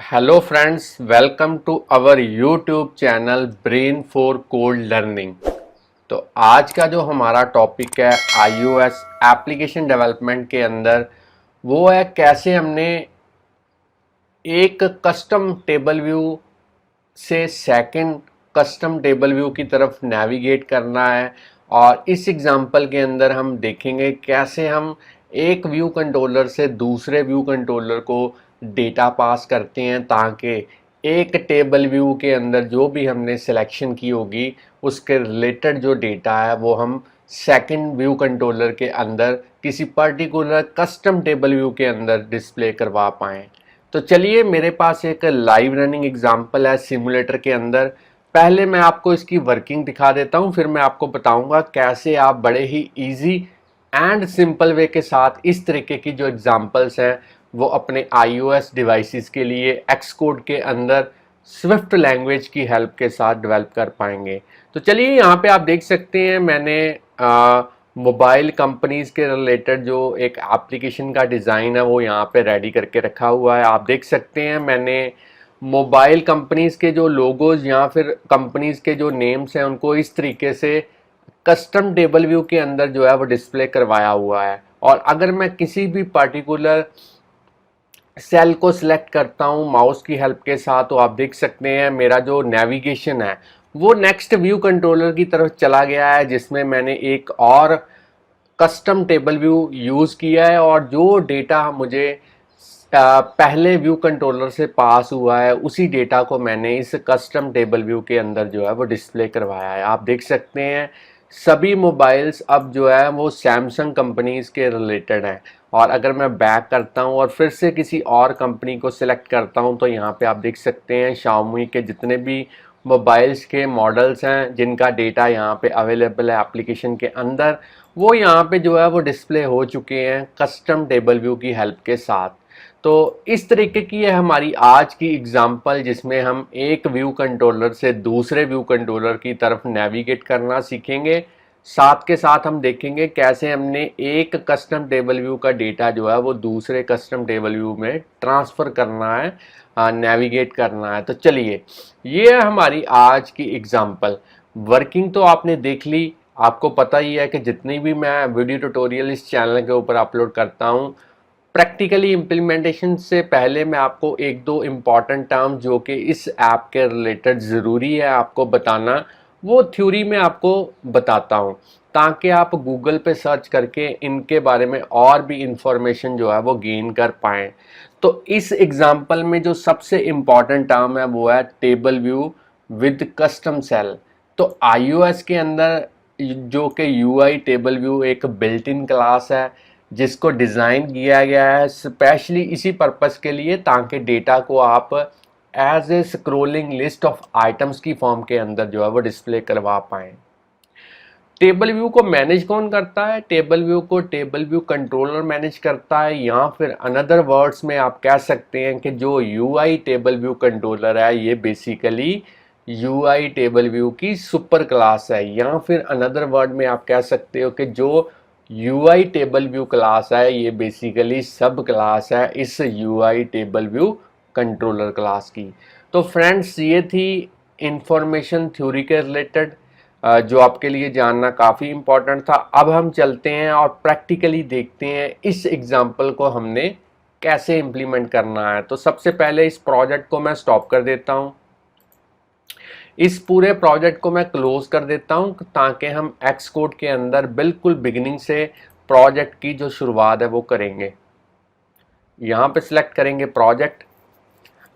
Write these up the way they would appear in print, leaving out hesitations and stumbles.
Hello friends, welcome to our YouTube channel brain for code learning. तो आज का जो हमारा टॉपिक है iOS एप्लीकेशन डेवलपमेंट के अंदर वो है कैसे हमने एक कस्टम टेबल व्यू से सेकंड कस्टम टेबल व्यू की तरफ नेविगेट करना है। और इस एग्जांपल के अंदर हम देखेंगे कैसे हम एक व्यू कंट्रोलर से दूसरे व्यू कंट्रोलर को डेटा पास करते हैं ताकि एक टेबल व्यू के अंदर जो भी हमने सिलेक्शन की होगी उसके रिलेटेड जो डेटा है वो हम सेकंड व्यू कंट्रोलर के अंदर किसी पर्टिकुलर कस्टम टेबल व्यू के अंदर डिस्प्ले करवा पाएँ। तो चलिए, मेरे पास एक लाइव रनिंग एग्जांपल है सिमुलेटर के अंदर। पहले मैं आपको इसकी वर्किंग दिखा देता हूं, फिर मैं आपको बताऊंगा कैसे आप बड़े ही इजी एंड सिंपल वे के साथ इस तरीके की जो एग्जांपल्स हैं वो अपने iOS डिवाइसेस के लिए एक्सकोड के अंदर स्विफ्ट लैंग्वेज की हेल्प के साथ डेवलप कर पाएंगे। तो चलिए, यहाँ पे आप देख सकते हैं मैंने मोबाइल कंपनीज के रिलेटेड जो एक एप्लीकेशन का डिज़ाइन है वो यहाँ पे रेडी करके रखा हुआ है। आप देख सकते हैं मैंने मोबाइल कंपनीज के जो लोगोज या फिर कंपनीज के जो नेम्स हैं उनको इस तरीके से कस्टम टेबल व्यू के अंदर जो है वो डिस्प्ले करवाया हुआ है। और अगर मैं किसी भी पर्टिकुलर सेल को सिलेक्ट करता हूँ माउस की हेल्प के साथ, तो आप देख सकते हैं मेरा जो नेविगेशन है वो नेक्स्ट व्यू कंट्रोलर की तरफ चला गया है, जिसमें मैंने एक और कस्टम टेबल व्यू यूज़ किया है। और जो डेटा मुझे पहले व्यू कंट्रोलर से पास हुआ है उसी डेटा को मैंने इस कस्टम टेबल व्यू के अंदर जो है वो डिस्प्ले करवाया है। आप देख सकते हैं सभी मोबाइल्स अब जो है वो सैमसंग कंपनीज के रिलेटेड हैं। और अगर मैं बैक करता हूं और फिर से किसी और कंपनी को सिलेक्ट करता हूं तो यहाँ पे आप देख सकते हैं Xiaomi के जितने भी मोबाइल्स के मॉडल्स हैं जिनका डेटा यहाँ पे अवेलेबल है एप्लीकेशन के अंदर, वो यहाँ पे जो है वो डिस्प्ले हो चुके हैं कस्टम टेबल व्यू की हेल्प के साथ। तो इस तरीके की है हमारी आज की एग्जांपल, जिसमें हम एक व्यू कंट्रोलर से दूसरे व्यू कंट्रोलर की तरफ नेविगेट करना सीखेंगे। साथ के साथ हम देखेंगे कैसे हमने एक कस्टम टेबल व्यू का डेटा जो है वो दूसरे कस्टम टेबल व्यू में ट्रांसफ़र करना है, नेविगेट करना है। तो चलिए, ये है हमारी आज की एग्जांपल। वर्किंग तो आपने देख ली। आपको पता ही है कि जितनी भी मैं वीडियो ट्यूटोरियल इस चैनल के ऊपर अपलोड करता हूँ, प्रैक्टिकली इम्प्लीमेंटेशन से पहले मैं आपको एक दो इम्पॉर्टेंट टर्म जो कि इस ऐप के रिलेटेड ज़रूरी है आपको बताना, वो थ्योरी में आपको बताता हूँ ताकि आप गूगल पे सर्च करके इनके बारे में और भी इंफॉर्मेशन जो है वो गेन कर पाएँ। तो इस एग्जांपल में जो सबसे इम्पॉर्टेंट टर्म है वो है table view with custom cell. तो iOS के अंदर जो कि UI टेबल व्यू एक बिल्ट इन क्लास है जिसको डिज़ाइन किया गया है स्पेशली इसी पर्पस के लिए ताकि डेटा को आप as a scrolling list of items की फॉर्म के अंदर जो है वो डिस्प्ले करवा पाएँ। टेबल व्यू को मैनेज कौन करता है? टेबल व्यू को टेबल व्यू कंट्रोलर मैनेज करता है, या फिर अनदर वर्ड्स में आप कह सकते हैं कि जो UI टेबल व्यू कंट्रोलर है ये बेसिकली UI टेबल व्यू की सुपर क्लास है, या फिर अनदर वर्ड में आप कह सकते हो कि जो UI टेबल व्यू क्लास है ये बेसिकली सब क्लास है इस UI table view controller class की। तो फ्रेंड्स, ये थी इंफॉर्मेशन थ्योरी के रिलेटेड जो आपके लिए जानना काफ़ी इम्पोर्टेंट था। अब हम चलते हैं और प्रैक्टिकली देखते हैं इस एग्जाम्पल को हमने कैसे इम्प्लीमेंट करना है। तो सबसे पहले इस प्रोजेक्ट को मैं स्टॉप कर देता हूँ, इस पूरे प्रोजेक्ट को मैं क्लोज कर देता हूँ ताकि हम एक्सकोड के अंदर बिल्कुल बिगिनिंग से प्रोजेक्ट की जो शुरुआत है वो करेंगे। यहाँ पे सिलेक्ट करेंगे प्रोजेक्ट।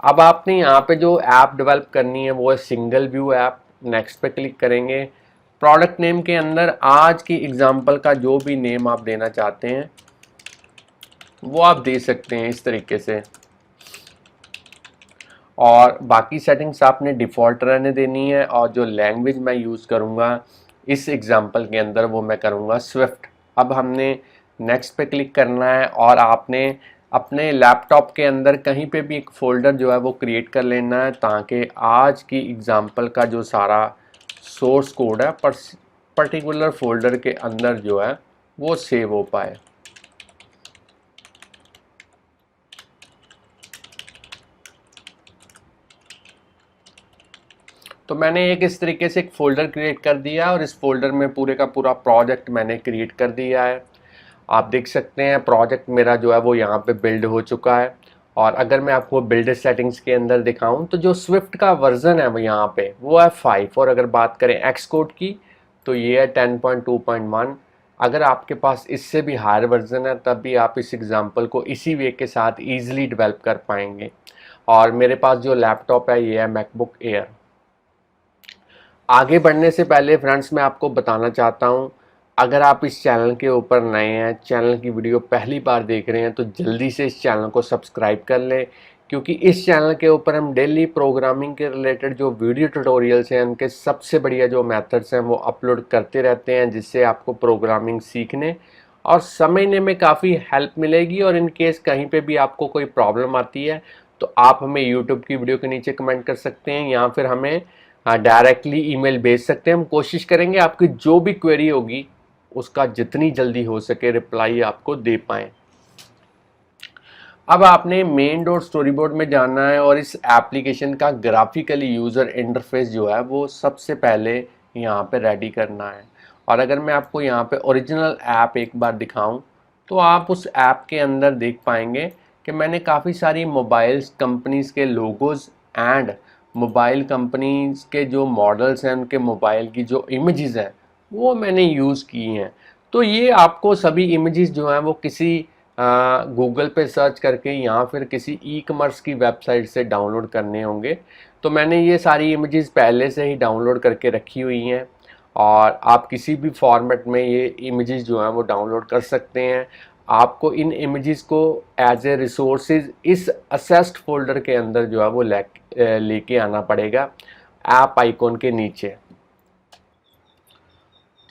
अब आपने यहाँ पे जो ऐप डेवलप करनी है वो है सिंगल व्यू ऐप। नेक्स्ट पे क्लिक करेंगे। प्रोडक्ट नेम के अंदर आज की एग्जांपल का जो भी नेम आप देना चाहते हैं वो आप दे सकते हैं इस तरीके से, और बाकी सेटिंग्स आपने डिफ़ॉल्ट रहने देनी है। और जो लैंग्वेज मैं यूज़ करूँगा इस एग्जांपल के अंदर वो मैं करूँगा स्विफ्ट। अब हमने नेक्स्ट पे क्लिक करना है और आपने अपने लैपटॉप के अंदर कहीं पे भी एक फ़ोल्डर जो है वो क्रिएट कर लेना है ताकि आज की एग्जांपल का जो सारा सोर्स कोड है पर्टिकुलर फ़ोल्डर के अंदर जो है वो सेव हो पाए। तो मैंने एक इस तरीके से एक फ़ोल्डर क्रिएट कर दिया और इस फोल्डर में पूरे का पूरा प्रोजेक्ट मैंने क्रिएट कर दिया है। आप देख सकते हैं प्रोजेक्ट मेरा जो है वो यहाँ पे बिल्ड हो चुका है। और अगर मैं आपको बिल्ड सेटिंग्स के अंदर दिखाऊं तो जो स्विफ्ट का वर्जन है वो यहाँ पे वो है 5, और अगर बात करें एक्स कोड की तो ये है 10.2.1। अगर आपके पास इससे भी हायर वर्जन है तब भी आप इस एग्जांपल को इसी वे के साथ ईजिली डेवलप कर पाएंगे। और मेरे पास जो लैपटॉप है ये है मैकबुक एयर। आगे बढ़ने से पहले फ्रेंड्स मैं आपको बताना चाहता हूँ, अगर आप इस चैनल के ऊपर नए हैं, चैनल की वीडियो पहली बार देख रहे हैं, तो जल्दी से इस चैनल को सब्सक्राइब कर लें, क्योंकि इस चैनल के ऊपर हम डेली प्रोग्रामिंग के रिलेटेड जो वीडियो ट्यूटोरियल्स हैं उनके सबसे बढ़िया जो मेथड्स हैं वो अपलोड करते रहते हैं, जिससे आपको प्रोग्रामिंग सीखने और समझने में काफ़ी हेल्प मिलेगी। और इन केस कहीं पे भी आपको कोई प्रॉब्लम आती है तो आप हमें यूट्यूब की वीडियो के नीचे कमेंट कर सकते हैं या फिर हमें डायरेक्टली ईमेल भेज सकते हैं। हम कोशिश करेंगे आपकी जो भी क्वेरी होगी उसका जितनी जल्दी हो सके रिप्लाई आपको दे पाएँ। अब आपने मेन डॉट स्टोरी बोर्ड में जाना है और इस एप्लीकेशन का ग्राफिकली यूज़र इंटरफेस जो है वो सबसे पहले यहाँ पे रेडी करना है। और अगर मैं आपको यहाँ पे ओरिजिनल ऐप एक बार दिखाऊं तो आप उस ऐप के अंदर देख पाएंगे कि मैंने काफ़ी सारी मोबाइल कंपनीज़ के लोगोज़ एंड मोबाइल कंपनीज़ के जो मॉडल्स हैं उनके मोबाइल की जो इमेजेस हैं वो मैंने यूज़ की हैं। तो ये आपको सभी इमेजेस जो हैं वो किसी गूगल पे सर्च करके या फिर किसी ई कॉमर्स की वेबसाइट से डाउनलोड करने होंगे। तो मैंने ये सारी इमेजेस पहले से ही डाउनलोड करके रखी हुई हैं और आप किसी भी फॉर्मेट में ये इमेजेस जो हैं वो डाउनलोड कर सकते हैं। आपको इन इमेजेस को एज ए रिसोर्सेज इस असेस्ड फोल्डर के अंदर जो है वो लेके आना पड़ेगा ऐप आइकॉन के नीचे।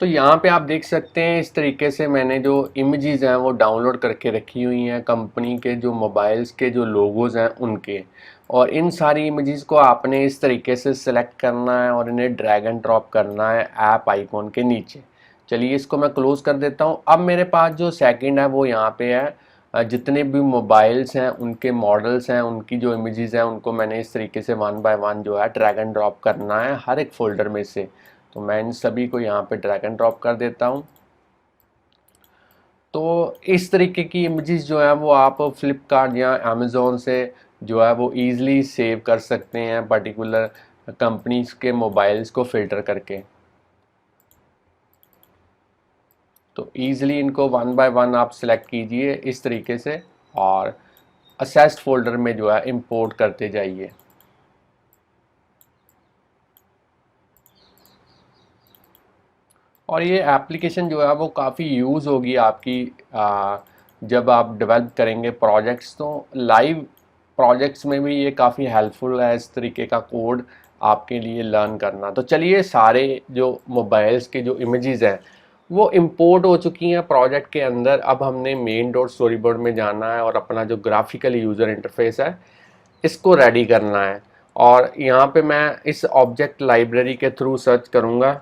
तो यहाँ पे आप देख सकते हैं इस तरीके से मैंने जो इमेजेस हैं वो डाउनलोड करके रखी हुई हैं कंपनी के जो मोबाइल्स के जो लोगोज़ हैं उनके। और इन सारी इमेजेस को आपने इस तरीके से सिलेक्ट करना है और इन्हें ड्रैग एंड ड्रॉप करना है ऐप आइकॉन के नीचे। चलिए इसको मैं क्लोज़ कर देता हूँ। अब मेरे पास जो सेकंड है वो यहाँ पे है, जितने भी मोबाइल्स हैं उनके मॉडल्स हैं उनकी जो इमेजेस हैं उनको मैंने इस तरीके से वन बाय वन जो है ड्रैग एंड ड्रॉप करना है हर एक फोल्डर में से। तो मैं इन सभी को यहाँ पे ड्रैग एंड ड्रॉप कर देता हूँ। तो इस तरीके की इमेजेस जो है वो आप फ्लिपकार्ट या अमेज़ोन से जो है वो ईज़िली सेव कर सकते हैं पर्टिकुलर कंपनीज के मोबाइल्स को फ़िल्टर करके। तो ईज़िली इनको वन बाय वन आप सेलेक्ट कीजिए इस तरीके से और असेस्ड फोल्डर में जो है इंपोर्ट करते जाइए। और ये एप्लीकेशन जो है वो काफ़ी यूज़ होगी आपकी जब आप डेवलप करेंगे प्रोजेक्ट्स, तो लाइव प्रोजेक्ट्स में भी ये काफ़ी हेल्पफुल है इस तरीके का कोड आपके लिए लर्न करना। तो चलिए सारे जो मोबाइल्स के जो इमेजेस हैं वो इंपोर्ट हो चुकी हैं प्रोजेक्ट के अंदर। अब हमने मेन डॉट स्टोरी बोर्ड में जाना है और अपना जो ग्राफिकल यूज़र इंटरफेस है इसको रेडी करना है। और यहाँ पे मैं इस ऑब्जेक्ट लाइब्रेरी के थ्रू सर्च करूँगा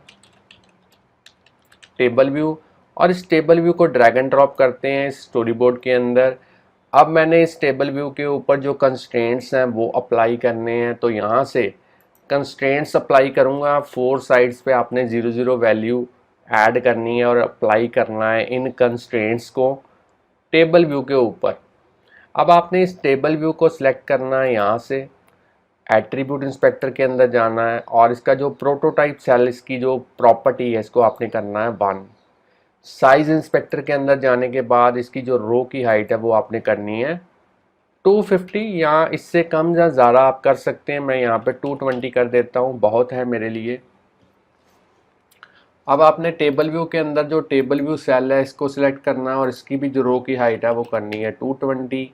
टेबल व्यू, और इस टेबल व्यू को ड्रैग एंड ड्रॉप करते हैं इस स्टोरी बोर्ड के अंदर। अब मैंने इस टेबल व्यू के ऊपर जो कंस्ट्रेंट्स हैं वो अप्लाई करने हैं। तो यहाँ से कंस्ट्रेंट्स अप्लाई करूँगा। 4 साइड्स पे आपने 0 वैल्यू ऐड करनी है और अप्लाई करना है इन कंस्ट्रेंट्स को टेबल व्यू के ऊपर। अब आपने इस टेबल व्यू को सिलेक्ट करना है, यहाँ से एट्रीब्यूट इंस्पेक्टर के अंदर जाना है और इसका जो प्रोटोटाइप सेल इसकी जो प्रॉपर्टी है इसको आपने करना है 1। साइज इंस्पेक्टर के अंदर जाने के बाद इसकी जो रो की हाइट है वो आपने करनी है 250 या इससे कम या ज़्यादा आप कर सकते हैं। मैं यहाँ पे 220 कर देता हूँ, बहुत है मेरे लिए। अब आपने टेबल व्यू के अंदर जो टेबल व्यू सेल है इसको सिलेक्ट करना है और इसकी भी जो रो की हाइट है वो करनी है 220।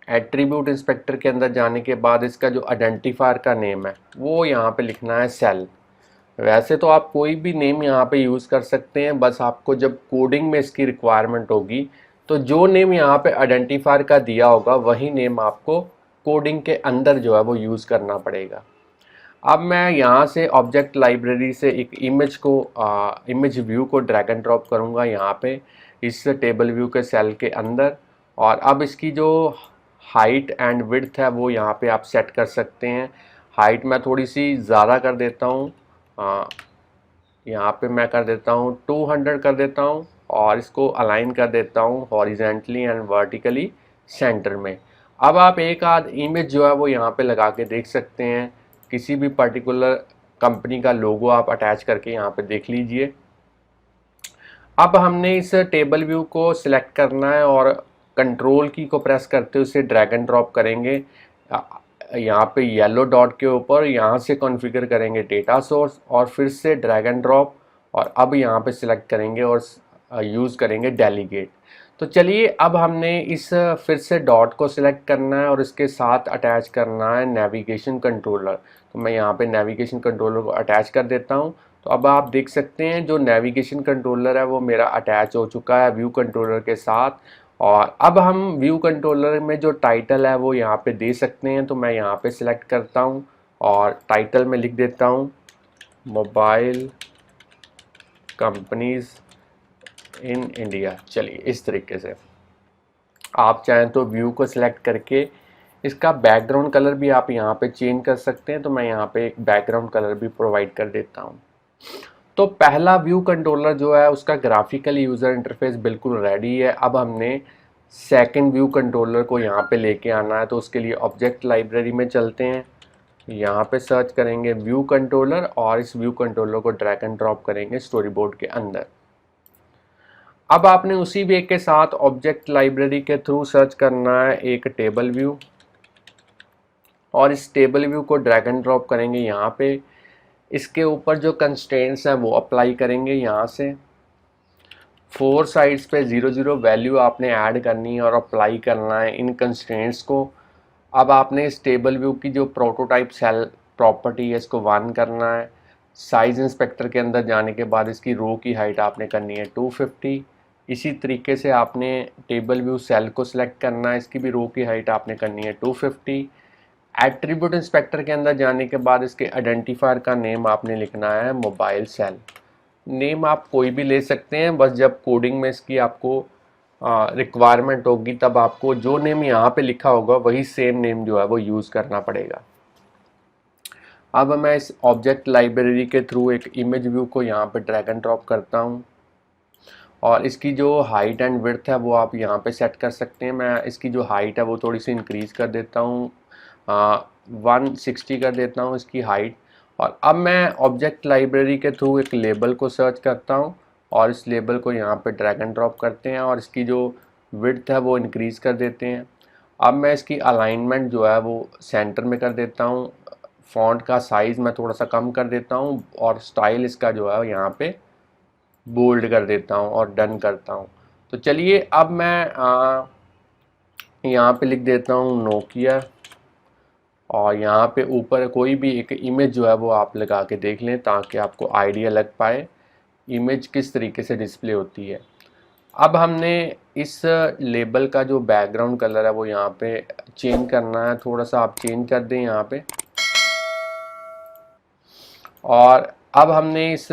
एट्रीब्यूट इंस्पेक्टर के अंदर जाने के बाद इसका जो आइडेंटिफायर का नेम है वो यहाँ पे लिखना है सेल। वैसे तो आप कोई भी नेम यहाँ पे यूज़ कर सकते हैं, बस आपको जब कोडिंग में इसकी रिक्वायरमेंट होगी तो जो नेम यहाँ पे आइडेंटिफायर का दिया होगा वही नेम आपको कोडिंग के अंदर जो है वो यूज़ करना पड़ेगा। अब मैं यहाँ से ऑब्जेक्ट लाइब्रेरी से एक इमेज व्यू को ड्रैग एंड ड्रॉप करूँगा यहाँ पे इस टेबल व्यू के सेल के अंदर। और अब इसकी जो हाइट एंड विड्थ है वो यहाँ पे आप सेट कर सकते हैं। हाइट मैं थोड़ी सी ज़्यादा कर देता हूँ, यहाँ पे मैं कर देता हूँ 200 कर देता हूँ, और इसको अलाइन कर देता हूँ हॉरिजेंटली एंड वर्टिकली सेंटर में। अब आप एक आध इमेज जो है वो यहाँ पे लगा के देख सकते हैं, किसी भी पर्टिकुलर कंपनी का लोगो आप अटैच करके यहाँ पे देख लीजिए। अब हमने इस टेबल व्यू को सिलेक्ट करना है और कंट्रोल की को प्रेस करते हुए उसे ड्रैग एंड ड्रॉप करेंगे यहाँ पे येलो डॉट के ऊपर, यहाँ से कॉन्फ़िगर करेंगे डेटा सोर्स और फिर से ड्रैग एंड ड्रॉप, और अब यहाँ पे सिलेक्ट करेंगे और यूज़ करेंगे डेलीगेट। तो चलिए अब हमने इस फिर से डॉट को सिलेक्ट करना है और इसके साथ अटैच करना है नेविगेशन कंट्रोलर। तो मैं यहाँ पे नेविगेशन कंट्रोलर को अटैच कर देता हूँ। तो अब आप देख सकते हैं जो नेविगेशन कंट्रोलर है वो मेरा अटैच हो चुका है व्यू कंट्रोलर के साथ। और अब हम व्यू कंट्रोलर में जो टाइटल है वो यहाँ पे दे सकते हैं। तो मैं यहाँ पे सिलेक्ट करता हूँ और टाइटल में लिख देता हूँ मोबाइल कंपनीज इन इंडिया। चलिए इस तरीके से आप चाहें तो व्यू को सिलेक्ट करके इसका बैकग्राउंड कलर भी आप यहाँ पे चेंज कर सकते हैं। तो मैं यहाँ पे एक बैकग्राउंड कलर भी प्रोवाइड कर देता हूँ। तो पहला व्यू कंट्रोलर जो है उसका ग्राफिकल यूज़र इंटरफेस बिल्कुल रेडी है। अब हमने सेकंड व्यू कंट्रोलर को यहाँ पे लेके आना है। तो उसके लिए ऑब्जेक्ट लाइब्रेरी में चलते हैं, यहाँ पे सर्च करेंगे व्यू कंट्रोलर और इस व्यू कंट्रोलर को ड्रैग एंड ड्रॉप करेंगे स्टोरी बोर्ड के अंदर। अब आपने उसी वे के साथ ऑब्जेक्ट लाइब्रेरी के थ्रू सर्च करना है एक टेबल व्यू, और इस टेबल व्यू को ड्रैग एंड ड्रॉप करेंगे यहाँ पे। इसके ऊपर जो कंस्ट्रेंट्स हैं वो अप्लाई करेंगे यहाँ से। 4 साइड्स पे 0 0 वैल्यू आपने ऐड करनी है और अप्लाई करना है इन कंस्ट्रेंट्स को। अब आपने इस टेबल व्यू की जो प्रोटोटाइप सेल प्रॉपर्टी है इसको 1 करना है। साइज इंस्पेक्टर के अंदर जाने के बाद इसकी रो की हाइट आपने करनी है 250। इसी तरीके से आपने टेबल व्यू सेल को सिलेक्ट करना है, इसकी भी रो की हाइट आपने करनी है 250। एट्रीब्यूट इंस्पेक्टर के अंदर जाने के बाद इसके आइडेंटिफायर का नेम आपने लिखना है मोबाइल सेल। नेम आप कोई भी ले सकते हैं, बस जब कोडिंग में इसकी आपको रिक्वायरमेंट होगी तब आपको जो नेम यहाँ पे लिखा होगा वही सेम नेम जो है वो यूज़ करना पड़ेगा। अब मैं इस ऑब्जेक्ट लाइब्रेरी के थ्रू एक इमेज व्यू को यहाँ पे ड्रैग एंड ड्रॉप करता हूँ, और इसकी जो हाइट एंड विड्थ है वो आप यहाँ पे सेट कर सकते हैं। मैं इसकी जो हाइट है वो थोड़ी सी इंक्रीज़ कर देता हूँ, 160 कर देता हूँ इसकी हाइट। और अब मैं ऑब्जेक्ट लाइब्रेरी के थ्रू एक लेबल को सर्च करता हूँ और इस लेबल को यहाँ पे ड्रैग एंड ड्रॉप करते हैं और इसकी जो विड्थ है वो इंक्रीज़ कर देते हैं। अब मैं इसकी अलाइनमेंट जो है वो सेंटर में कर देता हूँ, फ़ॉन्ट का साइज़ मैं थोड़ा सा कम कर देता हूँ और स्टाइल इसका जो है यहाँ पे बोल्ड कर देता हूँ और डन करता हूँ। तो चलिए अब मैं यहाँ पे लिख देता हूँ नोकिया, और यहाँ पे ऊपर कोई भी एक इमेज जो है वो आप लगा के देख लें ताकि आपको आइडिया लग पाए इमेज किस तरीके से डिस्प्ले होती है। अब हमने इस लेबल का जो बैकग्राउंड कलर है वो यहाँ पे चेंज करना है, थोड़ा सा आप चेंज कर दें यहाँ पे। और अब हमने इस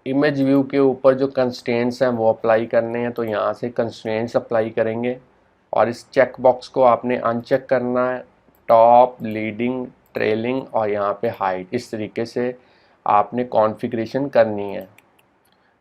इमेज व्यू के ऊपर जो कंस्ट्रेंट्स हैं वो अप्लाई करने हैं। तो यहाँ से कंस्ट्रेंट्स अप्लाई करेंगे और इस चेक बॉक्स को आपने अनचेक करना है, टॉप, लीडिंग, ट्रेलिंग और यहाँ पे हाइट। इस तरीके से आपने कॉन्फ़िगरेशन करनी है।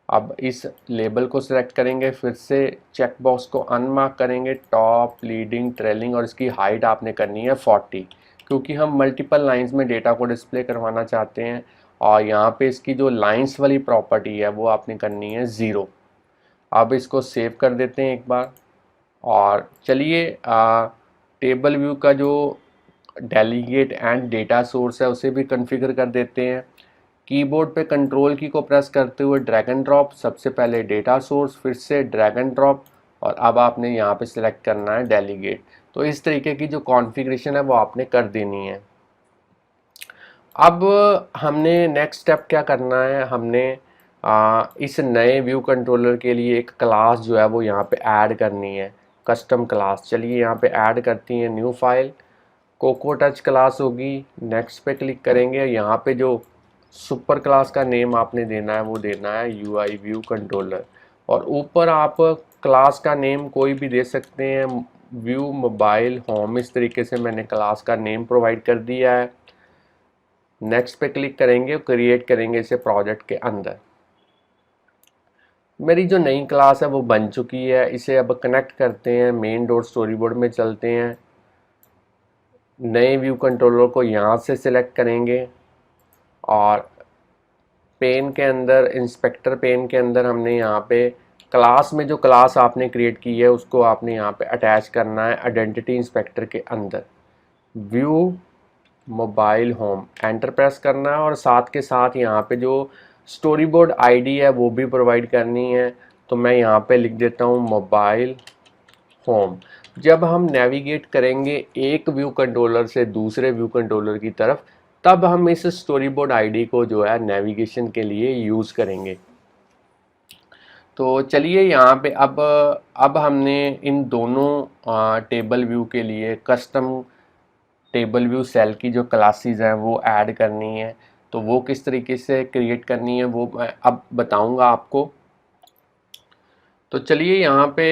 अब इस लेबल को सिलेक्ट करेंगे, फिर से चेक बॉक्स को अनमार्क करेंगे, टॉप, लीडिंग, ट्रेलिंग, और इसकी हाइट आपने करनी है 40, क्योंकि हम मल्टीपल लाइंस में डेटा को डिस्प्ले करवाना चाहते हैं। और यहाँ पे इसकी जो लाइंस वाली प्रॉपर्टी है वो आपने करनी है 0। अब इसको सेव कर देते हैं एक बार, और चलिए टेबल व्यू का जो डेलीगेट एंड डेटा सोर्स है उसे भी कॉन्फ़िगर कर देते हैं। कीबोर्ड पे कंट्रोल की को प्रेस करते हुए ड्रैग एंड ड्रॉप, सबसे पहले डेटा सोर्स, फिर से ड्रैग एंड ड्रॉप, और अब आपने यहाँ पे सिलेक्ट करना है डेलीगेट। तो इस तरीके की जो कॉन्फ़िगरेशन है वो आपने कर देनी है। अब हमने नेक्स्ट स्टेप क्या करना है, हमने इस नए व्यू कंट्रोलर के लिए एक क्लास जो है वो यहाँ पे ऐड करनी है, कस्टम क्लास। चलिए यहाँ पे ऐड करती हैं new file, cocoa touch class होगी, नेक्स्ट पे क्लिक करेंगे। यहाँ पे जो सुपर क्लास का नेम आपने देना है वो देना है UI व्यू कंट्रोलर, और ऊपर आप क्लास का नेम कोई भी दे सकते हैं, व्यू मोबाइल होम। इस तरीके से मैंने क्लास का नेम प्रोवाइड कर दिया है। नेक्स्ट पे क्लिक करेंगे, क्रिएट करेंगे इसे प्रोजेक्ट के अंदर। मेरी जो नई क्लास है वो बन चुकी है। इसे अब कनेक्ट करते हैं, मेन डॉट स्टोरी बोर्ड में चलते हैं, नए व्यू कंट्रोलर को यहाँ से सिलेक्ट करेंगे और पेन के अंदर, इंस्पेक्टर पेन के अंदर हमने यहाँ पे क्लास में जो क्लास आपने क्रिएट की है उसको आपने यहाँ पे अटैच करना है आइडेंटिटी इंस्पेक्टर के अंदर। View mobile home enter press करना है और साथ के साथ यहाँ पे जो स्टोरी बोर्ड आईडी है वो भी प्रोवाइड करनी है। तो मैं यहाँ पे लिख देता हूँ मोबाइल होम। जब हम नेविगेट करेंगे एक व्यू कंट्रोलर से दूसरे व्यू कंट्रोलर की तरफ, तब हम इस स्टोरी बोर्ड आईडी को जो है नेविगेशन के लिए यूज़ करेंगे। तो चलिए यहाँ पे अब हमने इन दोनों टेबल व्यू के लिए कस्टम टेबल व्यू सेल की जो क्लासेस हैं वो ऐड करनी है। तो वो किस तरीके से क्रिएट करनी है वो मैं अब बताऊंगा आपको। तो चलिए यहाँ पे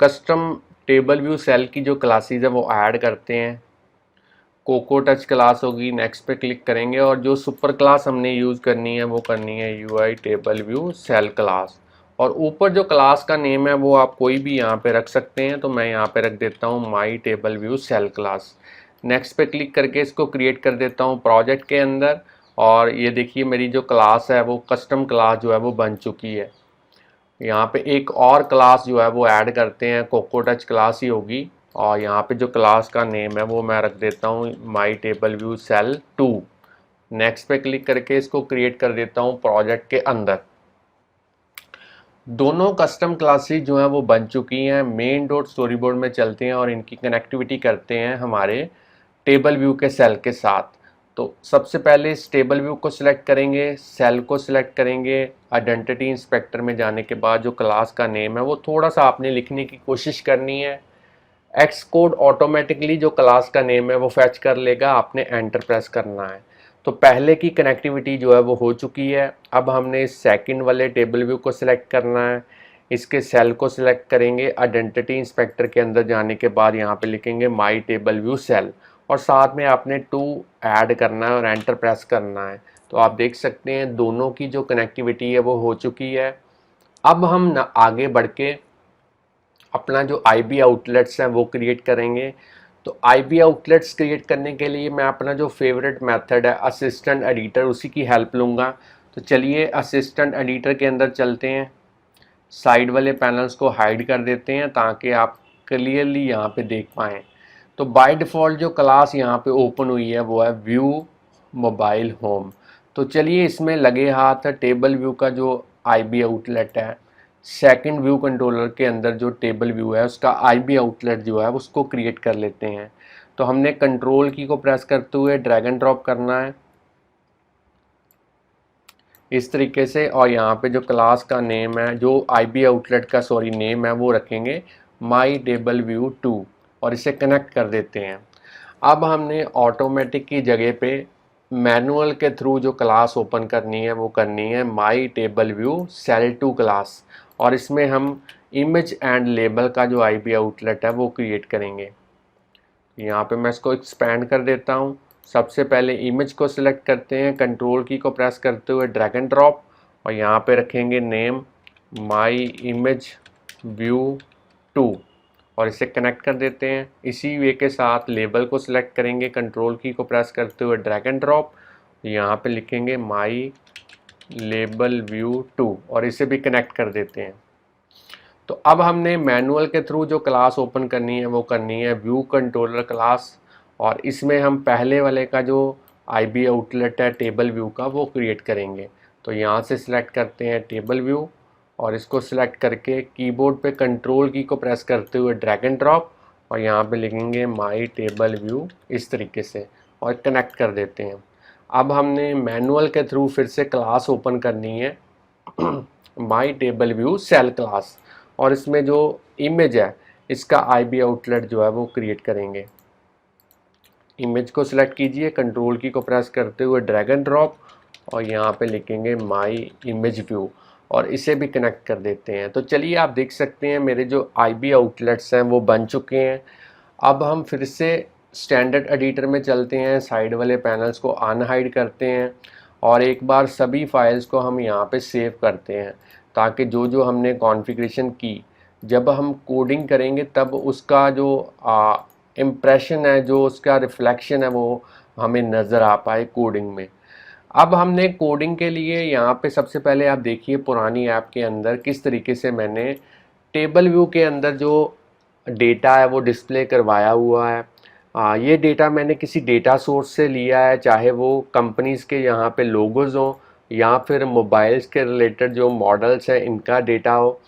कस्टम टेबल व्यू सेल की जो क्लासेस है वो ऐड करते हैं। कोको टच क्लास होगी, नेक्स्ट पे क्लिक करेंगे और जो सुपर क्लास हमने यूज़ करनी है वो करनी है UI table view cell class. और ऊपर जो क्लास का नेम है वो आप कोई भी यहाँ पे रख सकते हैं। तो मैं यहाँ पे रख देता हूँ my table view cell class. Next पे क्लिक करके इसको क्रिएट कर देता हूँ प्रोजेक्ट के अंदर। और ये देखिए मेरी जो क्लास है वो कस्टम क्लास जो है वो बन चुकी है। यहाँ पे एक और क्लास जो है वो ऐड करते हैं, कोको टच क्लास ही होगी। और यहाँ पे जो क्लास का नेम है वो मैं रख देता हूँ my table view cell 2। Next पे क्लिक करके इसको क्रिएट कर देता हूँ प्रोजेक्ट के अंदर। दोनों कस्टम क्लासेस जो हैं वो बन चुकी हैं। मेन डॉट स्टोरी बोर्ड में चलते हैं और इनकी कनेक्टिविटी करते हैं हमारे टेबल व्यू के सेल के साथ। तो सबसे पहले इस टेबल व्यू को सिलेक्ट करेंगे, सेल को सिलेक्ट करेंगे, आइडेंटिटी इंस्पेक्टर में जाने के बाद जो क्लास का नेम है वो थोड़ा सा आपने लिखने की कोशिश करनी है। एक्स कोड ऑटोमेटिकली जो क्लास का नेम है वो फैच कर लेगा, आपने एंटर प्रेस करना है। तो पहले की कनेक्टिविटी जो है वो हो चुकी है। अब हमने इस सेकंड वाले टेबल व्यू को सिलेक्ट करना है, इसके सेल को सिलेक्ट करेंगे, आइडेंटिटी इंस्पेक्टर के अंदर जाने के बाद यहाँ पे लिखेंगे माई टेबल व्यू सेल और साथ में आपने 2 ऐड करना है और एंटर प्रेस करना है। तो आप देख सकते हैं दोनों की जो कनेक्टिविटी है वो हो चुकी है। अब हम आगे बढ़ के अपना जो आईबी आउटलेट्स हैं वो क्रिएट करेंगे। तो आईबी आउटलेट्स क्रिएट करने के लिए मैं अपना जो फेवरेट मेथड है असिस्टेंट एडिटर, उसी की हेल्प लूँगा। तो चलिए असिस्टेंट एडिटर के अंदर चलते हैं, साइड वाले पैनल्स को हाइड कर देते हैं ताकि आप क्लियरली यहाँ पे देख पाएँ। तो बाय डिफ़ॉल्ट जो क्लास यहाँ पे ओपन हुई है वो है व्यू मोबाइल होम। तो चलिए इसमें लगे हाथ टेबल व्यू का जो आईबी आउटलेट है, सेकंड व्यू कंट्रोलर के अंदर जो टेबल व्यू है उसका आईबी आउटलेट जो है उसको क्रिएट कर लेते हैं। तो हमने कंट्रोल की को प्रेस करते हुए ड्रैग एंड ड्रॉप करना है इस तरीके से। और यहाँ पे जो क्लास का नेम है, जो आईबी आउटलेट का नेम है वो रखेंगे माई टेबल व्यू 2 और इसे कनेक्ट कर देते हैं। अब हमने ऑटोमेटिक की जगह पे मैनुअल के थ्रू जो क्लास ओपन करनी है वो करनी है my table view cell 2 class. और इसमें हम इमेज एंड लेबल का जो आईबी आउटलेट है वो क्रिएट करेंगे। यहाँ पे मैं इसको एक्सपैंड कर देता हूँ। सबसे पहले इमेज को सिलेक्ट करते हैं, कंट्रोल की को प्रेस करते हुए ड्रैग एंड ड्रॉप और यहाँ पे रखेंगे नेम माई इमेज व्यू 2 और इसे कनेक्ट कर देते हैं। इसी वे के साथ लेबल को सिलेक्ट करेंगे, कंट्रोल की को प्रेस करते हुए ड्रैग एंड ड्रॉप, यहाँ पे लिखेंगे माई लेबल व्यू 2 और इसे भी कनेक्ट कर देते हैं। तो अब हमने मैनुअल के थ्रू जो क्लास ओपन करनी है वो करनी है व्यू कंट्रोलर क्लास। और इसमें हम पहले वाले का जो आईबी आउटलेट है टेबल व्यू का वो क्रिएट करेंगे। तो यहाँ से सिलेक्ट करते हैं टेबल व्यू और इसको सिलेक्ट करके कीबोर्ड पे कंट्रोल की को प्रेस करते हुए ड्रैग एंड ड्रॉप और यहाँ पे लिखेंगे माई टेबल व्यू इस तरीके से और कनेक्ट कर देते हैं। अब हमने मैनुअल के थ्रू फिर से क्लास ओपन करनी है my table view cell class और इसमें जो इमेज है इसका आईबी आउटलेट जो है वो क्रिएट करेंगे। इमेज को सिलेक्ट कीजिए, कंट्रोल की को प्रेस करते हुए ड्रैग एंड ड्रॉप और यहाँ पे लिखेंगे माई इमेज व्यू और इसे भी कनेक्ट कर देते हैं। तो चलिए आप देख सकते हैं मेरे जो आईबी आउटलेट्स हैं वो बन चुके हैं। अब हम फिर से स्टैंडर्ड एडिटर में चलते हैं, साइड वाले पैनल्स को अनहाइड करते हैं और एक बार सभी फाइल्स को हम यहाँ पे सेव करते हैं, ताकि जो जो हमने कॉन्फ़िगरेशन की जब हम कोडिंग करेंगे तब उसका जो इम्प्रेशन है, जो उसका रिफ्लेक्शन है, वो हमें नज़र आ पाए कोडिंग में। अब हमने कोडिंग के लिए यहाँ पे सबसे पहले आप देखिए पुरानी ऐप के अंदर किस तरीके से मैंने टेबल व्यू के अंदर जो डेटा है वो डिस्प्ले करवाया हुआ है। ये डेटा मैंने किसी डेटा सोर्स से लिया है, चाहे वो कंपनीज़ के यहाँ पे लोगोज़ हों या फिर मोबाइल्स के रिलेटेड जो मॉडल्स हैं इनका डेटा हो।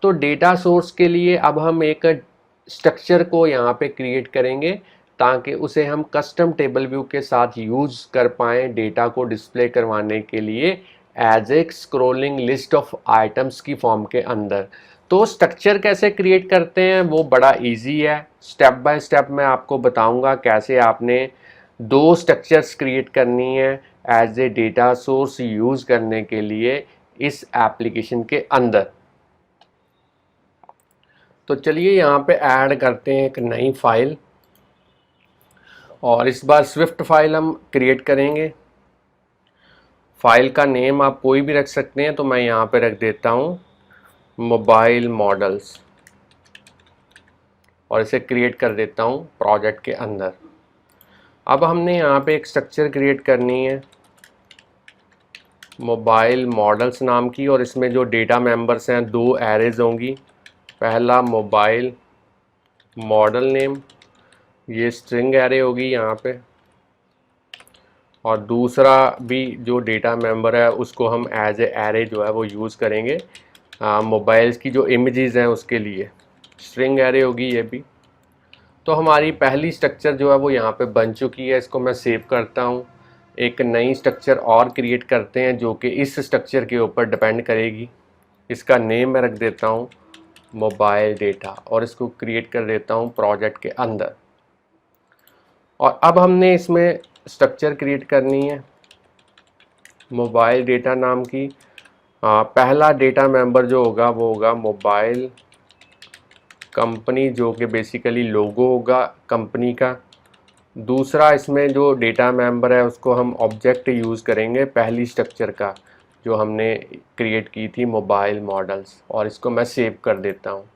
तो डेटा सोर्स के लिए अब हम एक स्ट्रक्चर को यहाँ पे क्रिएट करेंगे ताकि उसे हम कस्टम टेबल व्यू के साथ यूज़ कर पाएँ डेटा को डिस्प्ले करवाने के लिए as a scrolling list of items की फॉर्म के अंदर। तो स्ट्रक्चर कैसे क्रिएट करते हैं वो बड़ा इजी है, स्टेप बाय स्टेप मैं आपको बताऊंगा कैसे आपने दो स्ट्रक्चर्स क्रिएट करनी है as a data source use करने के लिए इस एप्लीकेशन के अंदर। तो चलिए यहाँ पे ऐड करते हैं एक नई फाइल और इस बार स्विफ्ट फाइल हम क्रिएट करेंगे। फाइल का नेम आप कोई भी रख सकते हैं, तो मैं यहाँ पे रख देता हूँ मोबाइल मॉडल्स और इसे क्रिएट कर देता हूँ प्रोजेक्ट के अंदर। अब हमने यहाँ पे एक स्ट्रक्चर क्रिएट करनी है मोबाइल मॉडल्स नाम की और इसमें जो डेटा मेंबर्स हैं दो एरेज होंगी। पहला मोबाइल मॉडल नेम, ये स्ट्रिंग एरे होगी यहाँ पे, और दूसरा भी जो डेटा मेंबर है उसको हम एज ए एरे जो है वो यूज़ करेंगे मोबाइल्स की जो इमेजेस हैं उसके लिए स्ट्रिंग एरे होगी ये भी। तो हमारी पहली स्ट्रक्चर जो है वो यहाँ पे बन चुकी है, इसको मैं सेव करता हूँ। एक नई स्ट्रक्चर और क्रिएट करते हैं जो कि इस स्ट्रक्चर के ऊपर डिपेंड करेगी। इसका नेम मैं रख देता हूँ मोबाइल डेटा और इसको क्रिएट कर देता हूँ प्रोजेक्ट के अंदर। और अब हमने इसमें स्ट्रक्चर क्रिएट करनी है मोबाइल डेटा नाम की। पहला डेटा मेंबर जो होगा वो होगा मोबाइल कंपनी, जो कि बेसिकली लोगो होगा कंपनी का। दूसरा इसमें जो डेटा मेंबर है उसको हम ऑब्जेक्ट यूज़ करेंगे पहली स्ट्रक्चर का जो हमने क्रिएट की थी मोबाइल मॉडल्स, और इसको मैं सेव कर देता हूँ।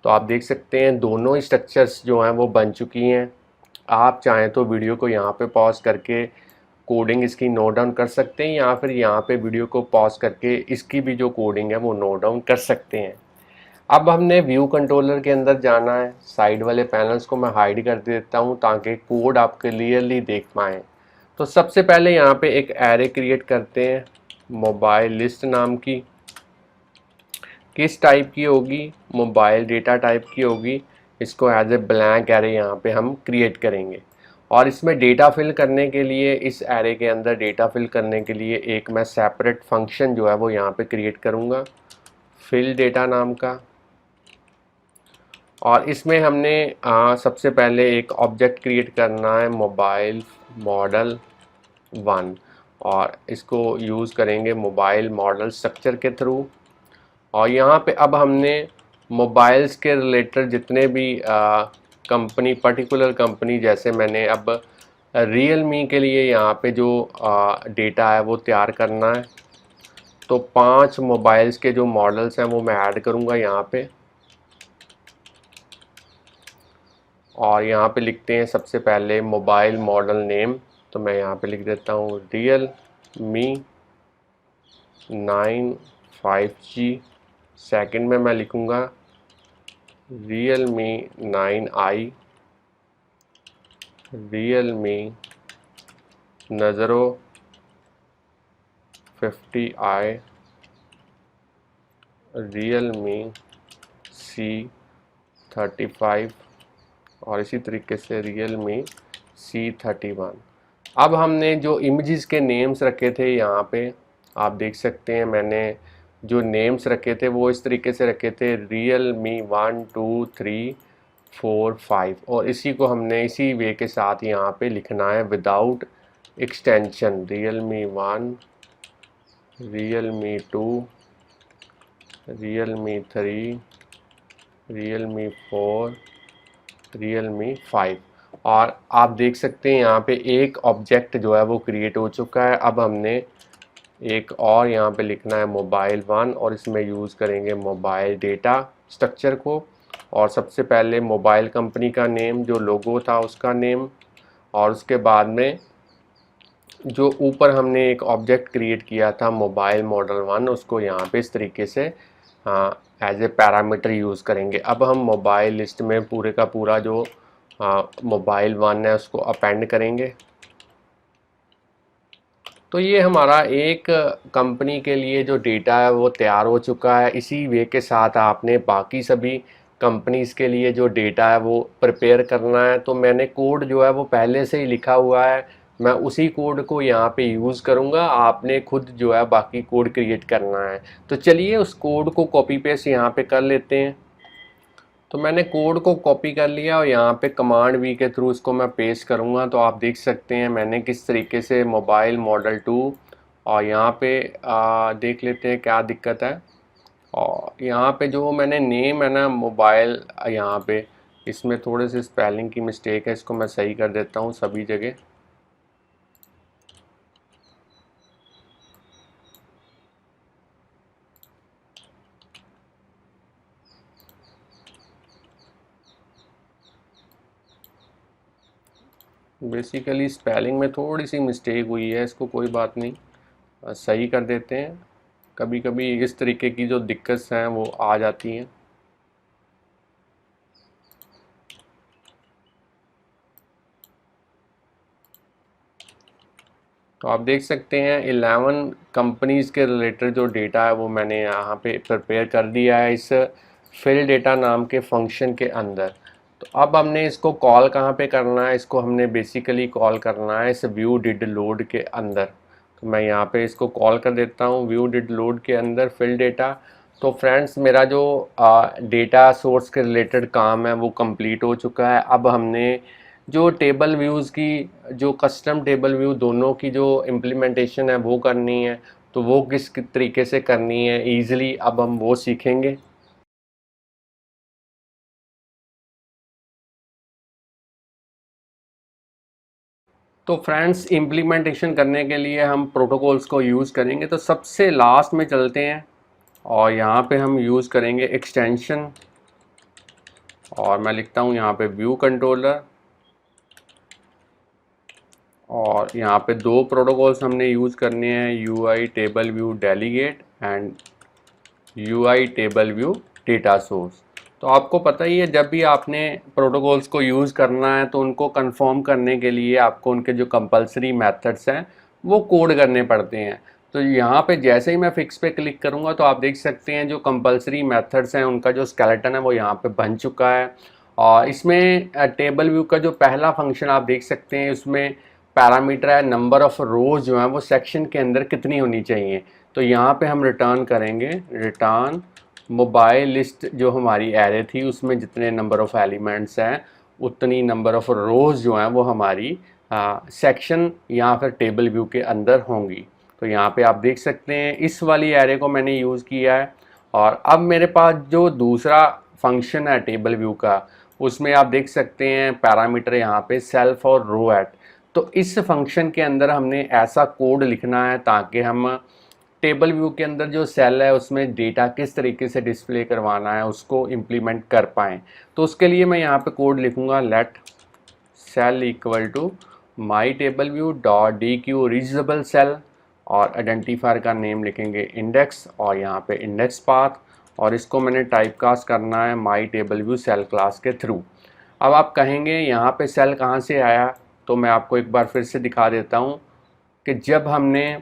तो आप देख सकते हैं दोनों स्ट्रक्चर्स जो हैं वो बन चुकी हैं। आप चाहें तो वीडियो को यहाँ पे पॉज करके कोडिंग इसकी नोट डाउन कर सकते हैं या फिर यहाँ पे वीडियो को पॉज करके इसकी भी जो कोडिंग है वो नोट डाउन कर सकते हैं। अब हमने व्यू कंट्रोलर के अंदर जाना है, साइड वाले पैनल्स को मैं हाइड कर देता हूँ ताकि कोड आप क्लियरली देख पाएँ। तो सबसे पहले यहाँ पे एक एरे क्रिएट करते हैं मोबाइल लिस्ट नाम की। किस टाइप की होगी? मोबाइल डेटा टाइप की होगी। इसको एज ए ब्लैंक एरे यहाँ पे हम क्रिएट करेंगे और इसमें डेटा फिल करने के लिए, इस एरे के अंदर डेटा फिल करने के लिए एक मैं सेपरेट फंक्शन जो है वो यहाँ पे क्रिएट करूँगा फिल डेटा नाम का। और इसमें हमने सबसे पहले एक ऑब्जेक्ट क्रिएट करना है मोबाइल मॉडल 1 और इसको यूज़ करेंगे मोबाइल मॉडल स्ट्रक्चर के थ्रू। और यहाँ पे अब हमने मोबाइल्स के रिलेटेड जितने भी कंपनी, पर्टिकुलर कंपनी, जैसे मैंने अब रियलमी के लिए यहाँ पे जो डेटा है वो तैयार करना है, तो 5 मोबाइल्स के जो मॉडल्स हैं वो मैं ऐड करूँगा यहाँ पे। और यहाँ पे लिखते हैं सबसे पहले मोबाइल मॉडल नेम, तो मैं यहाँ पे लिख देता हूँ रियल मी 9 5G। सेकंड में मैं लिखूँगा real me 9i, real me नज़रो 50i, real me C35 और इसी तरीके से रियल मी C31। अब हमने जो इमेजेस के नेम्स रखे थे यहाँ पे आप देख सकते हैं, मैंने जो नेम्स रखे थे वो इस तरीके से रखे थे रियल मी 1 2 3 4 5, और इसी को हमने इसी वे के साथ यहाँ पे लिखना है without extension. Real me 1, real me 2, real me 3, real me 4, real me 5। और आप देख सकते हैं यहाँ पे एक ऑब्जेक्ट जो है वो क्रिएट हो चुका है। अब हमने एक और यहाँ पे लिखना है मोबाइल 1 और इसमें यूज़ करेंगे मोबाइल डेटा स्ट्रक्चर को। और सबसे पहले मोबाइल कंपनी का नेम, जो लोगो था उसका नेम, और उसके बाद में जो ऊपर हमने एक ऑब्जेक्ट क्रिएट किया था मोबाइल मॉडल 1, उसको यहाँ पे इस तरीके से एज ए पैरामीटर यूज़ करेंगे। अब हम मोबाइल लिस्ट में पूरे का पूरा जो मोबाइल 1 है उसको अपेंड करेंगे। तो ये हमारा एक कंपनी के लिए जो डेटा है वो तैयार हो चुका है। इसी वे के साथ आपने बाकी सभी कंपनीज़ के लिए जो डेटा है वो प्रिपेयर करना है। तो मैंने कोड जो है वो पहले से ही लिखा हुआ है, मैं उसी कोड को यहाँ पे यूज़ करूँगा। आपने खुद जो है बाकी कोड क्रिएट करना है। तो चलिए उस कोड को कॉपी पेस्ट यहाँ पे कर लेते हैं। तो मैंने कोड को कॉपी कर लिया और यहाँ पे कमांड वी के थ्रू इसको मैं पेस्ट करूँगा। तो आप देख सकते हैं मैंने किस तरीके से मोबाइल मॉडल 2, और यहाँ पे देख लेते हैं क्या दिक्कत है। और यहाँ पे जो मैंने नेम है ना मोबाइल, यहाँ पे इसमें थोड़े से स्पेलिंग की मिस्टेक है, इसको मैं सही कर देता हूँ सभी जगह। बेसिकली स्पेलिंग में थोड़ी सी मिस्टेक हुई है, इसको कोई बात नहीं, सही कर देते हैं। कभी कभी इस तरीके की जो दिक्कत हैं वो आ जाती हैं। तो आप देख सकते हैं 11 कंपनीज़ के रिलेटेड जो डेटा है वो मैंने यहाँ पे प्रिपेयर कर दिया है इस फिल डेटा नाम के फंक्शन के अंदर। तो अब हमने इसको कॉल कहाँ पे करना है, इसको हमने बेसिकली कॉल करना है इस व्यू डिड लोड के अंदर। तो मैं यहाँ पे इसको कॉल कर देता हूँ व्यू डिड लोड के अंदर फिल डेटा। तो फ्रेंड्स मेरा जो डेटा सोर्स के रिलेटेड काम है वो कंप्लीट हो चुका है। अब हमने जो टेबल व्यूज़ की, जो कस्टम टेबल व्यू दोनों की जो इम्प्लीमेंटेशन है वो करनी है। तो वो किस तरीके से करनी है ईज़िली, अब हम वो सीखेंगे। तो फ्रेंड्स इम्प्लीमेंटेशन करने के लिए हम प्रोटोकॉल्स को यूज़ करेंगे। तो सबसे लास्ट में चलते हैं और यहाँ पे हम यूज़ करेंगे एक्सटेंशन, और मैं लिखता हूँ यहाँ पे व्यू कंट्रोलर। और यहाँ पे दो प्रोटोकॉल्स हमने यूज़ करने हैं, UI table view delegate and UI table view data source. तो आपको पता ही है जब भी आपने प्रोटोकॉल्स को यूज़ करना है तो उनको कंफर्म करने के लिए आपको उनके जो कंपलसरी मेथड्स हैं वो कोड करने पड़ते हैं। तो यहाँ पे जैसे ही मैं फिक्स पे क्लिक करूँगा तो आप देख सकते हैं जो कंपलसरी मेथड्स हैं उनका जो स्केलेटन है वो यहाँ पे बन चुका है। और इसमें टेबल व्यू का जो पहला फंक्शन आप देख सकते हैं उसमें पैरामीटर है नंबर ऑफ़ रोज जो है वो सेक्शन के अंदर कितनी होनी चाहिए। तो यहाँ पे हम रिटर्न करेंगे रिटर्न मोबाइल लिस्ट, जो हमारी एरे थी उसमें जितने नंबर ऑफ़ एलिमेंट्स हैं उतनी नंबर ऑफ़ रोज़ जो हैं वो हमारी सेक्शन या फिर टेबल व्यू के अंदर होंगी। तो यहाँ पे आप देख सकते हैं इस वाली एरे को मैंने यूज़ किया है। और अब मेरे पास जो दूसरा फंक्शन है टेबल व्यू का, उसमें आप देख सकते हैं पैरामीटर यहाँ पे सेल्फ और रो एट। तो इस फंक्शन के अंदर हमने ऐसा कोड लिखना है ताकि हम टेबल व्यू के अंदर जो सेल है उसमें डेटा किस तरीके से डिस्प्ले करवाना है उसको इम्प्लीमेंट कर पाएँ। तो उसके लिए मैं यहाँ पे कोड लिखूँगा let cell equal to my table view dot dequeue reasonable cell, और आइडेंटिफायर का नेम लिखेंगे इंडेक्स, और यहाँ पे इंडेक्स पाथ, और इसको मैंने टाइप कास्ट करना है my table view cell class के थ्रू। अब आप कहेंगे यहाँ पे सेल कहाँ से आया, तो मैं आपको एक बार फिर से दिखा देता हूँ कि जब हमने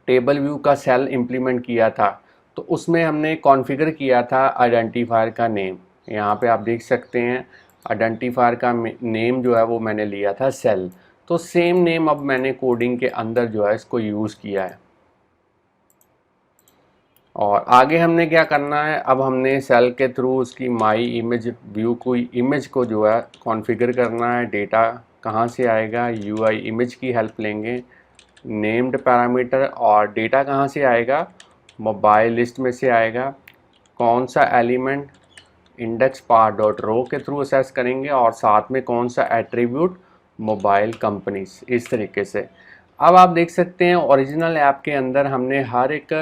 टेबल व्यू का सेल इंप्लीमेंट किया था तो उसमें हमने कॉन्फ़िगर किया था आइडेंटिफायर का नेम। यहाँ पे आप देख सकते हैं आइडेंटिफायर का नेम जो है वो मैंने लिया था सेल। तो सेम नेम अब मैंने कोडिंग के अंदर जो है इसको यूज़ किया है। और आगे हमने क्या करना है, अब हमने सेल के थ्रू उसकी माई इमेज व्यू को इमेज को जो है कॉन्फ़िगर करना है। डेटा कहाँ से आएगा, यूआई इमेज की हेल्प लेंगे, नेम्ड पैरामीटर, और डेटा कहाँ से आएगा, मोबाइल लिस्ट में से आएगा। कौन सा element, index part dot row के थ्रू असेस करेंगे और साथ में कौन सा एट्रीब्यूट, मोबाइल कंपनीज, इस तरीके से। अब आप देख सकते हैं ओरिजिनल ऐप के अंदर हमने हर एक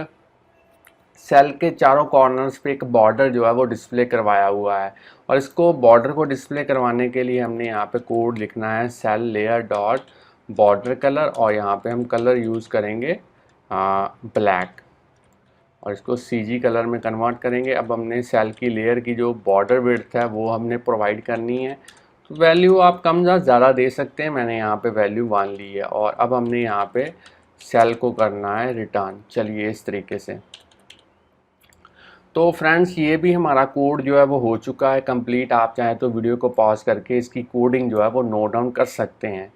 सेल के चारों कॉर्नर्स पे एक बॉर्डर जो है वो डिस्प्ले करवाया हुआ है, और इसको बॉर्डर को डिस्प्ले करवाने के लिए हमने यहाँ पे कोड लिखना है cell layer dot border colour, और यहाँ पे हम कलर यूज़ करेंगे ब्लैक, और इसको CG कलर में कन्वर्ट करेंगे। अब हमने सेल की लेयर की जो बॉर्डर विड्थ है वो हमने प्रोवाइड करनी है, तो वैल्यू आप कम या ज़्यादा दे सकते हैं, मैंने यहाँ पे वैल्यू 1 ली है। और अब हमने यहाँ पे सेल को करना है रिटर्न। चलिए इस तरीके से। तो फ्रेंड्स ये भी हमारा कोड जो है वो हो चुका है कंप्लीट। आप चाहें तो वीडियो को पॉज करके इसकी कोडिंग जो है वो नोट डाउन कर सकते हैं।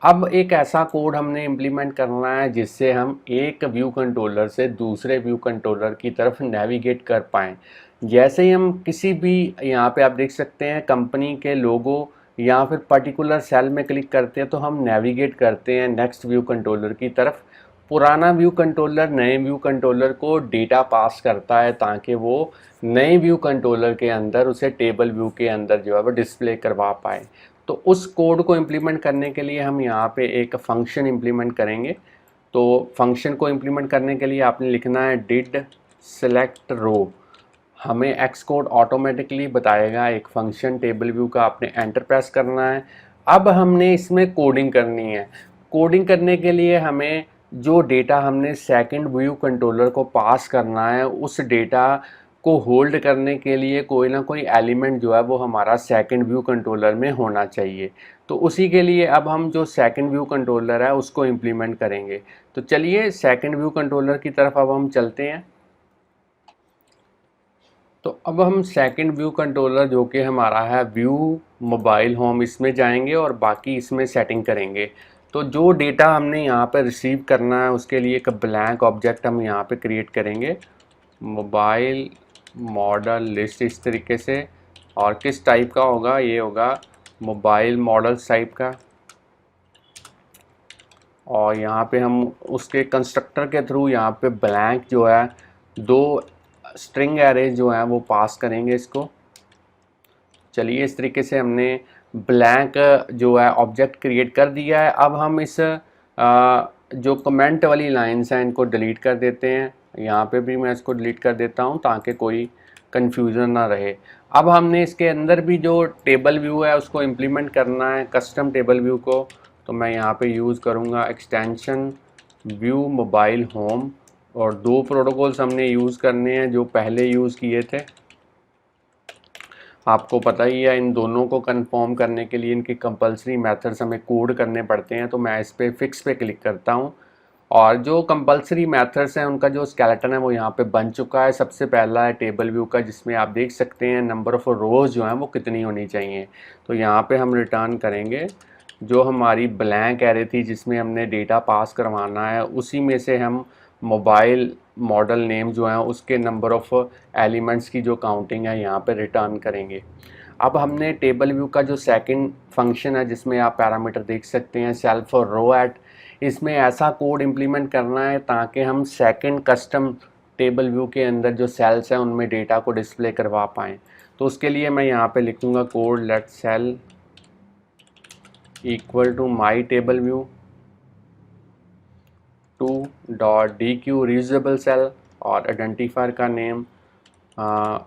अब एक ऐसा कोड हमने इम्प्लीमेंट करना है जिससे हम एक व्यू कंट्रोलर से दूसरे व्यू कंट्रोलर की तरफ नेविगेट कर पाएँ। जैसे ही हम किसी भी, यहाँ पे आप देख सकते हैं कंपनी के लोगो या फिर पर्टिकुलर सेल में क्लिक करते हैं तो हम नेविगेट करते हैं नेक्स्ट व्यू कंट्रोलर की तरफ। पुराना व्यू कंट्रोलर नए व्यू कंट्रोलर को डेटा पास करता है ताकि वो नए व्यू कंट्रोलर के अंदर उसे टेबल व्यू के अंदर जो है वो डिस्प्ले करवा पाए। तो उस कोड को इम्प्लीमेंट करने के लिए हम यहाँ पे एक फंक्शन इम्प्लीमेंट करेंगे। तो फंक्शन को इम्प्लीमेंट करने के लिए आपने लिखना है डिड सेलेक्ट रो। हमें एक्स कोड ऑटोमेटिकली बताएगा एक फंक्शन टेबल व्यू का, आपने एंटर प्रेस करना है। अब हमने इसमें कोडिंग करनी है। कोडिंग करने के लिए हमें जो डेटा हमने सेकंड व्यू कंट्रोलर को पास करना है उस डेटा को होल्ड करने के लिए कोई ना कोई एलिमेंट जो है वो हमारा सेकंड व्यू कंट्रोलर में होना चाहिए। तो उसी के लिए अब हम जो सेकंड व्यू कंट्रोलर है उसको इम्प्लीमेंट करेंगे। तो चलिए सेकंड व्यू कंट्रोलर की तरफ अब हम चलते हैं। तो अब हम सेकंड व्यू कंट्रोलर जो कि हमारा है व्यू मोबाइल होम, इसमें जाएंगे और बाकी इसमें सेटिंग करेंगे। तो जो डेटा हमने यहाँ पे रिसीव करना है उसके लिए एक ब्लैंक ऑब्जेक्ट हम यहाँ पे क्रिएट करेंगे, मोबाइल मॉडल लिस्ट, इस तरीके से। और किस टाइप का होगा, ये होगा मोबाइल मॉडल्स टाइप का। और यहाँ पे हम उसके कंस्ट्रक्टर के थ्रू यहाँ पे ब्लैंक जो है 2 स्ट्रिंग एरे जो है वो पास करेंगे इसको। चलिए इस तरीके से हमने ब्लैंक जो है ऑब्जेक्ट क्रिएट कर दिया है। अब हम इस जो कमेंट वाली लाइन्स हैं इनको डिलीट कर देते हैं। यहाँ पे भी मैं इसको डिलीट कर देता हूँ ताकि कोई कन्फ्यूज़न ना रहे। अब हमने इसके अंदर भी जो टेबल व्यू है उसको इम्प्लीमेंट करना है, कस्टम टेबल व्यू को। तो मैं यहाँ पे यूज़ करूँगा एक्सटेंशन व्यू मोबाइल होम, और 2 प्रोटोकॉल्स हमने यूज़ करने हैं जो पहले यूज़ किए थे, आपको पता ही है। इन दोनों को कंफर्म करने के लिए इनके कंपलसरी मेथड्स हमें कोड करने पड़ते हैं। तो मैं इस पर फिक्स पे क्लिक करता हूँ और जो कंपलसरी मेथड्स हैं उनका जो स्केलेटन है वो यहाँ पे बन चुका है। सबसे पहला है टेबल व्यू का, जिसमें आप देख सकते हैं नंबर ऑफ़ रोज़ जो हैं वो कितनी होनी चाहिए। तो यहाँ पे हम रिटर्न करेंगे जो हमारी ब्लैंक एरे थी जिसमें हमने डेटा पास करवाना है, उसी में से हम मोबाइल मॉडल नेम जो है उसके नंबर ऑफ़ एलिमेंट्स की जो काउंटिंग है यहाँ पे रिटर्न करेंगे। अब हमने टेबल व्यू का जो सेकंड फंक्शन है जिसमें आप पैरामीटर देख सकते हैं सेल्फ और रो एट, इसमें ऐसा कोड इम्प्लीमेंट करना है ताकि हम सेकंड कस्टम टेबल व्यू के अंदर जो सेल्स हैं उनमें डेटा को डिस्प्ले करवा पाएँ। तो उसके लिए मैं यहाँ पे लिखूँगा code let cell equal to my table view 2.dq reusable cell, और आइडेंटिफायर का नेम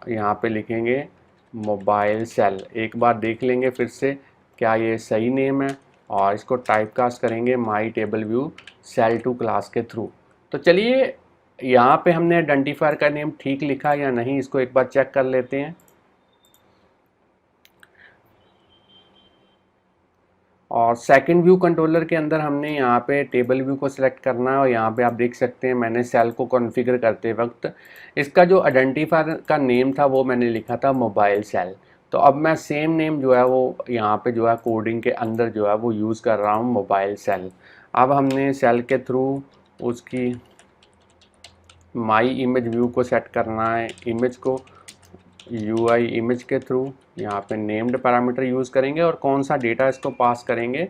यहाँ पे लिखेंगे मोबाइल सेल। एक बार देख लेंगे फिर से क्या ये सही नेम है, और इसको टाइप कास्ट करेंगे my table view cell two class के थ्रू। तो चलिए यहाँ पे हमने आइडेंटिफायर का नेम ठीक लिखा या नहीं इसको एक बार चेक कर लेते हैं। और सेकंड व्यू कंट्रोलर के अंदर हमने यहाँ पे टेबल व्यू को सिलेक्ट करना है, और यहाँ पे आप देख सकते हैं मैंने सेल को कॉन्फ़िगर करते वक्त इसका जो आइडेंटिफायर का नेम था वो मैंने लिखा था मोबाइल सेल। तो अब मैं सेम नेम जो है वो यहाँ पे जो है कोडिंग के अंदर जो है वो यूज़ कर रहा हूँ मोबाइल सेल। अब हमने सेल के थ्रू उसकी माई इमेज व्यू को सेट करना है, इमेज को UI इमेज के थ्रू यहाँ पे नेम्ड पैरामीटर यूज़ करेंगे, और कौन सा डेटा इसको पास करेंगे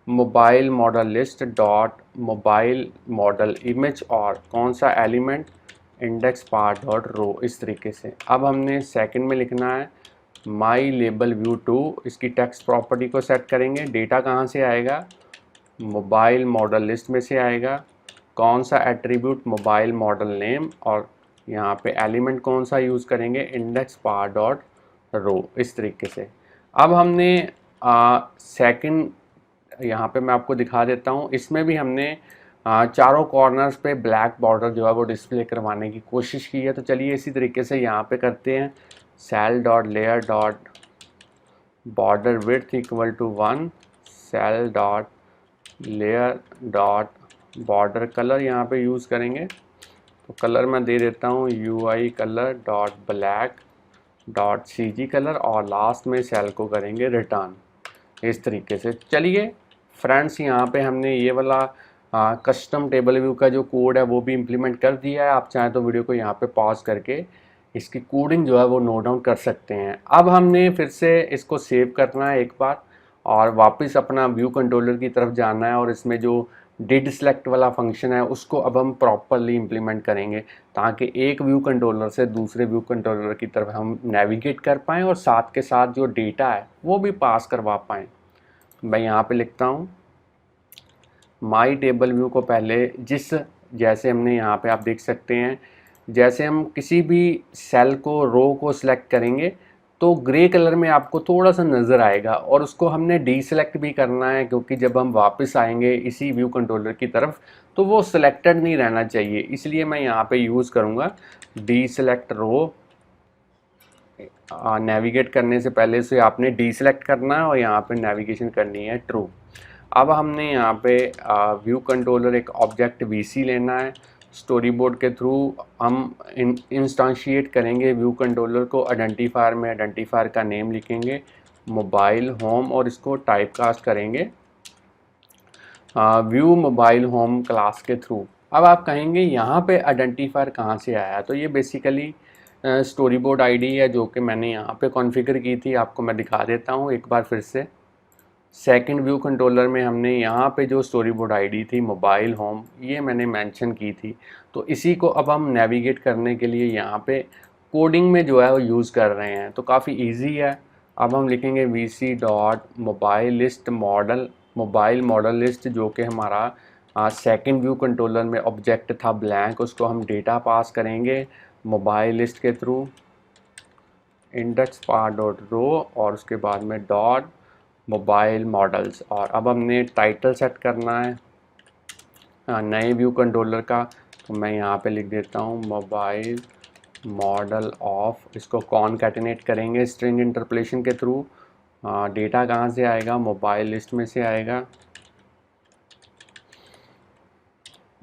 mobile model list dot mobile model image, और कौन सा element index part dot row, इस तरीके से। अब हमने सेकंड में लिखना है माई लेबल व्यू 2, इसकी टेक्स्ट प्रॉपर्टी को सेट करेंगे। डेटा कहाँ से आएगा, मोबाइल मॉडल लिस्ट में से आएगा। कौन सा एट्रीब्यूट, मोबाइल मॉडल नेम, और यहाँ पे एलिमेंट कौन सा यूज़ करेंगे, इंडेक्स पार डॉट रो, इस तरीके से। अब हमने सेकंड यहाँ पे मैं आपको दिखा देता हूँ, इसमें भी हमने चारों कॉर्नर्स पे ब्लैक बॉर्डर जो है वो डिस्प्ले करवाने की कोशिश की है। तो चलिए इसी तरीके से यहाँ पे करते हैं। Cell dot layer dot border width equal to 1, cell dot layer dot border colour यहाँ पे यूज़ करेंगे। तो कलर मैं दे देता हूँ UI colour dot black dot CG colour, और लास्ट में सेल को करेंगे रिटर्न, इस तरीके से। चलिए फ्रेंड्स, यहाँ पे हमने ये वाला कस्टम टेबल व्यू का जो कोड है वो भी इम्प्लीमेंट कर दिया है। आप चाहें तो वीडियो को यहाँ पे पॉज करके इसकी कोडिंग जो है वो नोट डाउन कर सकते हैं। अब हमने फिर से इसको सेव करना है एक बार, और वापस अपना व्यू कंट्रोलर की तरफ जाना है, और इसमें जो डिड सेलेक्ट वाला फंक्शन है उसको अब हम प्रॉपरली इम्प्लीमेंट करेंगे, ताकि एक व्यू कंट्रोलर से दूसरे व्यू कंट्रोलर की तरफ हम नेविगेट कर पाएँ और साथ के साथ जो डेटा है वो भी पास करवा पाएँ। मैं यहाँ पे लिखता हूँ माई टेबल व्यू को पहले जैसे हमने यहाँ पे आप देख सकते हैं, जैसे हम किसी भी सेल को, रो को सिलेक्ट करेंगे तो ग्रे कलर में आपको थोड़ा सा नज़र आएगा, और उसको हमने डीसेलेक्ट भी करना है, क्योंकि जब हम वापस आएंगे इसी व्यू कंट्रोलर की तरफ तो वो सिलेक्टेड नहीं रहना चाहिए। इसलिए मैं यहाँ पे यूज़ करूँगा डीसेलेक्ट रो। नेविगेट करने से पहले से आपने डीसेलेक्ट करना है और यहाँ पे नेविगेशन करनी है ट्रू। अब हमने यहाँ पे व्यू कंट्रोलर एक ऑब्जेक्ट VC लेना है। स्टोरी बोर्ड के थ्रू हम इंस्टांशिएट करेंगे व्यू कंट्रोलर को। आइडेंटिफायर में आइडेंटिफायर का नेम लिखेंगे मोबाइल होम, और इसको टाइप कास्ट करेंगे व्यू मोबाइल होम क्लास के थ्रू। अब आप कहेंगे यहाँ पे आइडेंटिफायर कहाँ से आया, तो ये बेसिकली स्टोरी बोर्ड ID है जो कि मैंने यहाँ पे कॉन्फ़िगर की थी। आपको मैं दिखा देता हूँ एक बार फिर से। सेकंड व्यू कंट्रोलर में हमने यहाँ पे जो स्टोरी बोर्ड ID थी मोबाइल होम, ये मैंने मेंशन की थी। तो इसी को अब हम नेविगेट करने के लिए यहाँ पे कोडिंग में जो है वो यूज़ कर रहे हैं, तो काफ़ी इजी है। अब हम लिखेंगे VC dot mobile list model, mobile model list, जो कि हमारा सेकंड व्यू कंट्रोलर में ऑब्जेक्ट था ब्लैंक, उसको हम डेटा पास करेंगे मोबाइल लिस्ट के थ्रू इंडेक्स पार डॉट रो, और उसके बाद में डॉट मोबाइल मॉडल्स। और अब हमने टाइटल सेट करना है नए व्यू कंट्रोलर का, तो मैं यहाँ पे लिख देता हूँ मोबाइल मॉडल ऑफ। इसको कॉनकैटिनेट करेंगे स्ट्रिंग इंटरपोलेशन के थ्रू। डेटा कहाँ से आएगा, मोबाइल लिस्ट में से आएगा,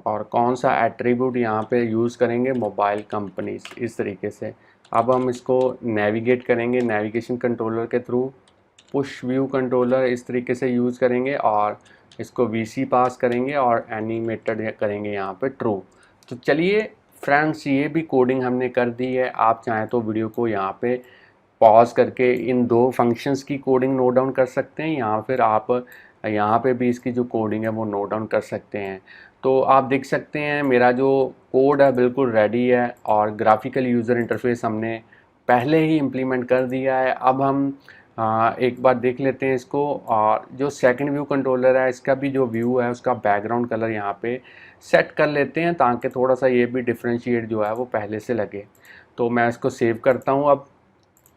और कौन सा एट्रीब्यूट यहाँ पे यूज़ करेंगे, मोबाइल कंपनीज, इस तरीके से। अब हम इसको नेविगेट करेंगे नेविगेशन कंट्रोलर के थ्रू। पुश व्यू कंट्रोलर इस तरीके से यूज़ करेंगे, और इसको VC पास करेंगे और एनिमेटेड करेंगे यहाँ पे ट्रू। तो चलिए फ्रेंड्स, ये भी कोडिंग हमने कर दी है। आप चाहें तो वीडियो को यहाँ पे पॉज करके इन दो फंक्शंस की कोडिंग नोट डाउन कर सकते हैं, या फिर आप यहाँ पे भी इसकी जो कोडिंग है वो नोट डाउन कर सकते हैं। तो आप देख सकते हैं मेरा जो कोड है बिल्कुल रेडी है, और ग्राफिकल यूज़र इंटरफेस हमने पहले ही इम्प्लीमेंट कर दिया है। अब हम एक बार देख लेते हैं इसको। और जो सेकंड व्यू कंट्रोलर है इसका भी जो व्यू है उसका बैकग्राउंड कलर यहाँ पे सेट कर लेते हैं, ताकि थोड़ा सा ये भी डिफ्रेंशिएट जो है वो पहले से लगे। तो मैं इसको सेव करता हूँ अब,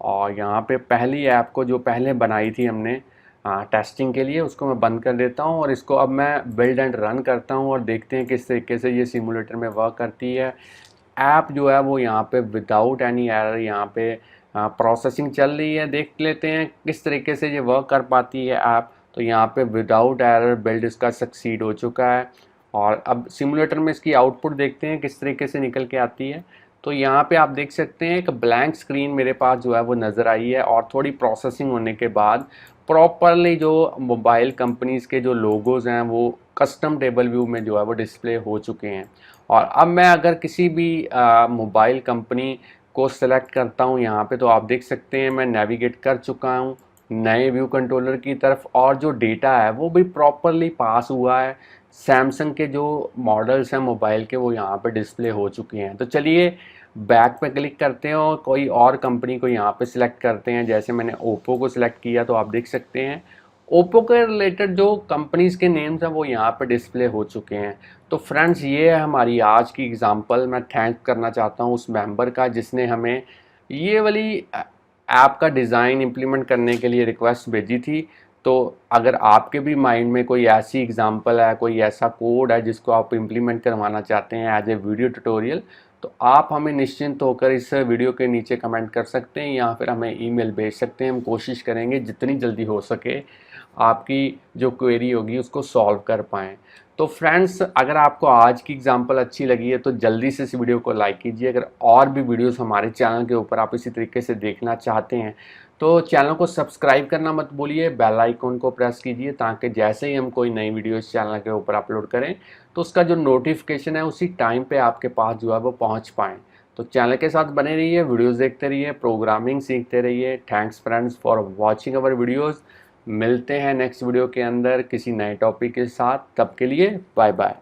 और यहाँ पे पहली ऐप को जो पहले बनाई थी हमने टेस्टिंग के लिए, उसको मैं बंद कर देता हूँ, और इसको अब मैं बिल्ड एंड रन करता हूँ, और देखते हैं किस तरीके से ये सिमुलेटर में वर्क करती है। ऐप जो है वो यहाँ पे विदाउट एनी एरर यहाँ पे प्रोसेसिंग चल रही है। देख लेते हैं किस तरीके से ये वर्क कर पाती है ऐप। तो यहाँ पे विदाउट एरर बिल्ड इसका सक्सीड हो चुका है, और अब सिमुलेटर में इसकी आउटपुट देखते हैं किस तरीके से निकल के आती है। तो यहाँ पे आप देख सकते हैं एक ब्लैंक स्क्रीन मेरे पास जो है वो नज़र आई है, और थोड़ी प्रोसेसिंग होने के बाद प्रॉपरली जो मोबाइल कंपनीज़ के जो लोगोज़ हैं वो कस्टम टेबल व्यू में जो है वो डिस्प्ले हो चुके हैं। और अब मैं अगर किसी भी मोबाइल कंपनी को सेलेक्ट करता हूँ यहाँ पे, तो आप देख सकते हैं मैं नेविगेट कर चुका हूँ नए व्यू कंट्रोलर की तरफ, और जो डेटा है वो भी प्रॉपरली पास हुआ है। सैमसंग के जो मॉडल्स हैं मोबाइल के वो यहाँ पे डिस्प्ले हो चुके हैं। तो चलिए बैक पे क्लिक करते हैं और कोई और कंपनी को यहाँ पे सिलेक्ट करते हैं। जैसे मैंने ओप्पो को सिलेक्ट किया तो आप देख सकते हैं ओप्पो के रिलेटेड जो कंपनीज के नेम्स हैं वो यहाँ पे डिस्प्ले हो चुके हैं। तो फ्रेंड्स ये है हमारी आज की एग्जांपल। मैं थैंक करना चाहता हूँ उस मेंबर का जिसने हमें ये वाली ऐप का डिज़ाइन इम्प्लीमेंट करने के लिए रिक्वेस्ट भेजी थी। तो अगर आपके भी माइंड में कोई ऐसी एग्जांपल है, कोई ऐसा कोड है जिसको आप इम्प्लीमेंट करवाना चाहते हैं एज ए वीडियो ट्यूटोरियल, तो आप हमें निश्चिंत होकर इस वीडियो के नीचे कमेंट कर सकते हैं या फिर हमें ईमेल भेज सकते हैं। हम कोशिश करेंगे जितनी जल्दी हो सके आपकी जो क्वेरी होगी उसको सॉल्व कर पाएँ। तो फ्रेंड्स अगर आपको आज की एग्जांपल अच्छी लगी है तो जल्दी से इस वीडियो को लाइक कीजिए। अगर और भी वीडियोस हमारे चैनल के ऊपर आप इसी तरीके से देखना चाहते हैं तो चैनल को सब्सक्राइब करना मत भूलिए, बेल आइकन को प्रेस कीजिए ताकि जैसे ही हम कोई नई वीडियो इस चैनल के ऊपर अपलोड करें तो उसका जो नोटिफिकेशन है उसी टाइम पे आपके पास जो है वो पहुंच पाएँ। तो चैनल के साथ बने रहिए, वीडियोस देखते रहिए, प्रोग्रामिंग सीखते रहिए। Thanks friends for watching our videos. मिलते हैं नेक्स्ट वीडियो के अंदर किसी नए टॉपिक के साथ। तब के लिए बाय बाय।